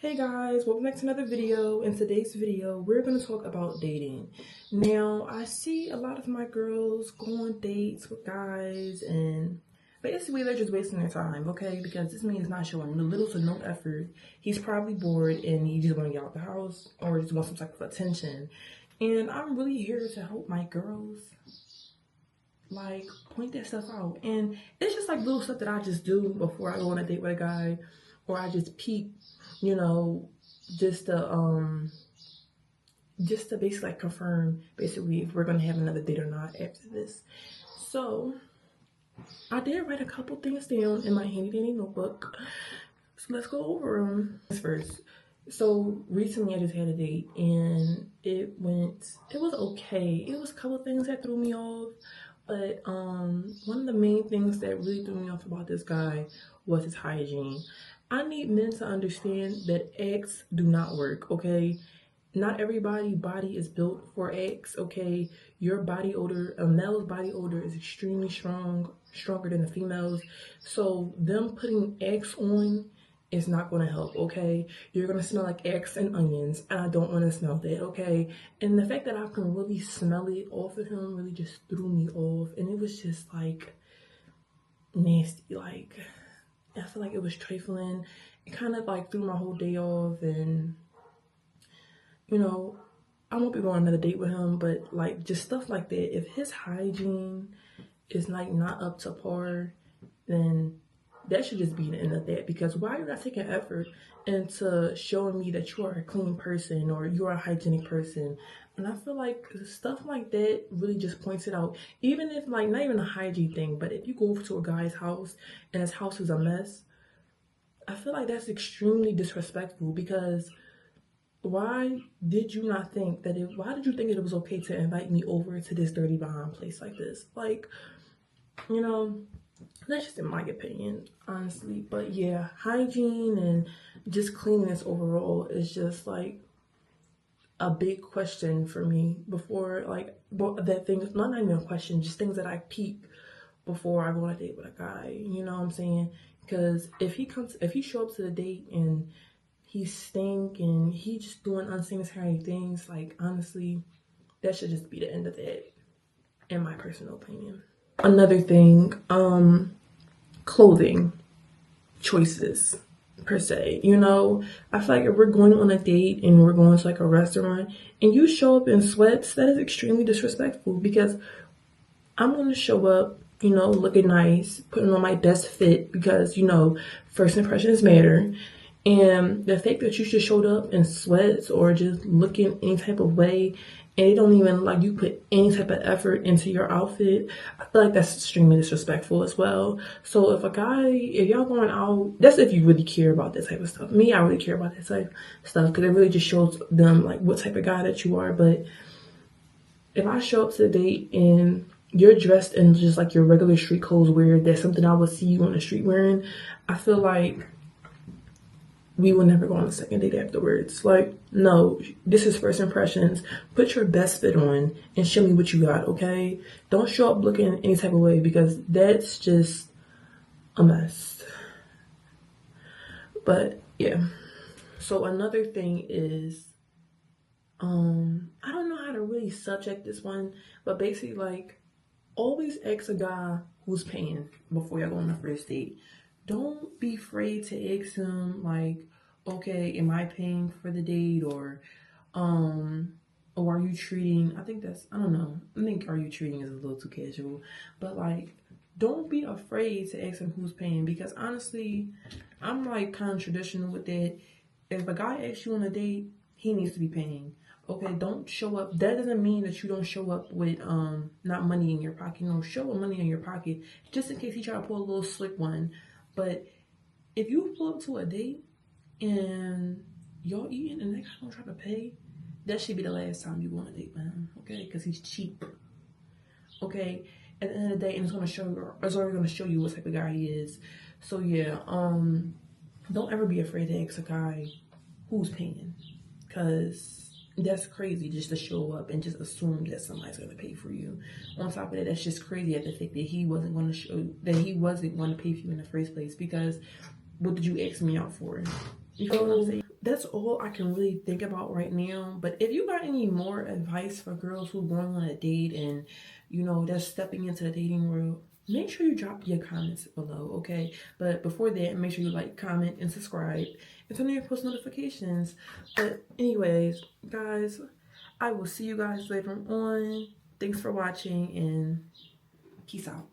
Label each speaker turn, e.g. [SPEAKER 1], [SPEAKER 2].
[SPEAKER 1] Hey guys, welcome back to another video. In today's video, we're going to talk about dating. Now, I see a lot of my girls go on dates with guys and basically they're just wasting their time, okay? Because this man is not showing little to no effort. He's probably bored and he just want to get out the house or just want some type of attention. And I'm really here to help my girls, like, point that stuff out. And it's just like little stuff that I just do before I go on a date with a guy, or I just peek, you know, just to basically like confirm basically if we're gonna have another date or not after this. So I did write a couple things down in my handy dandy notebook. So let's go over them first. So recently I just had a date and it was okay. It was a couple things that threw me off. But one of the main things that really threw me off about this guy was his hygiene. I need men to understand that eggs do not work, okay? Not everybody's body is built for eggs, okay? Your body odor, a male's body odor is extremely stronger than a female's. So them putting eggs on is not going to help, okay? You're going to smell like eggs and onions, and I don't want to smell that, okay? And the fact that I can really smell it off of him really just threw me off, and it was just like nasty. Like, I feel like it was trifling. It kind of like threw my whole day off, and you know, I won't be going on another date with him, but like just stuff like that. If his hygiene is like not up to par, then that should just be the end of that. Because why are you not taking effort into showing me that you are a clean person or you are a hygienic person? And I feel like stuff like that really just points it out. Even if like not even a hygiene thing, but if you go over to a guy's house and his house is a mess, I feel like that's extremely disrespectful. Because why did you not think that why did you think it was okay to invite me over to this dirty behind place like this? Like, you know, that's just in my opinion, honestly. But yeah, hygiene and just cleanliness overall is just like a big question for me before, like, that thing, not even a question, just things that I peep before I go on a date with a guy, you know what I'm saying? Because if he show up to the date and he stink and he just doing unsanitary things, like, honestly, that should just be the end of that, in my personal opinion. Another thing, clothing choices per se. You know, I feel like if we're going on a date and we're going to like a restaurant and you show up in sweats, that is extremely disrespectful. Because I'm going to show up, you know, looking nice, putting on my best fit, because, you know, first impressions matter. And the fact that you just showed up in sweats or just looking any type of way, and it don't even like you put any type of effort into your outfit, I feel like that's extremely disrespectful as well. So if y'all going out, that's if you really care about that type of stuff. Me, I really care about that type of stuff because it really just shows them like what type of guy that you are. But if I show up to the date and you're dressed in just like your regular street clothes wear, that's something I would see you on the street wearing, I feel like we will never go on a second date afterwards. Like, no, this is first impressions. Put your best fit on and show me what you got, okay? Don't show up looking any type of way, because that's just a mess. But yeah. So another thing is, I don't know how to really subject this one, but basically, like, always ask a guy who's paying before y'all go on the first date. Don't be afraid to ask him, like, okay, am I paying for the date? Or are you treating, I think are you treating is a little too casual. But like, don't be afraid to ask him who's paying, because honestly, I'm like kind of traditional with that. If a guy asks you on a date, he needs to be paying. Okay, don't show up. That doesn't mean that you don't show up with not money in your pocket. You know, show him money in your pocket just in case he try to pull a little slick one. But if you pull up to a date and y'all eating and that guy don't try to pay, that should be the last time you go on a date with him, okay? Because he's cheap, okay? At the end of the day, and it's already gonna show you what type of guy he is. So yeah, don't ever be afraid to ask a guy who's paying, because that's crazy just to show up and just assume that somebody's gonna pay for you. On top of that, that's just crazy at the fact that he wasn't going to pay for you in the first place. Because what did you ask me out for? You know what I'm saying? that's all I can really think about right now. But if you got any more advice for girls who going on a date and, you know, they're stepping into the dating world, make sure you drop your comments below, okay? But before that, make sure you like, comment, and subscribe, and turn on your post notifications. But anyways, guys, I will see you guys later on. Thanks for watching, and peace out.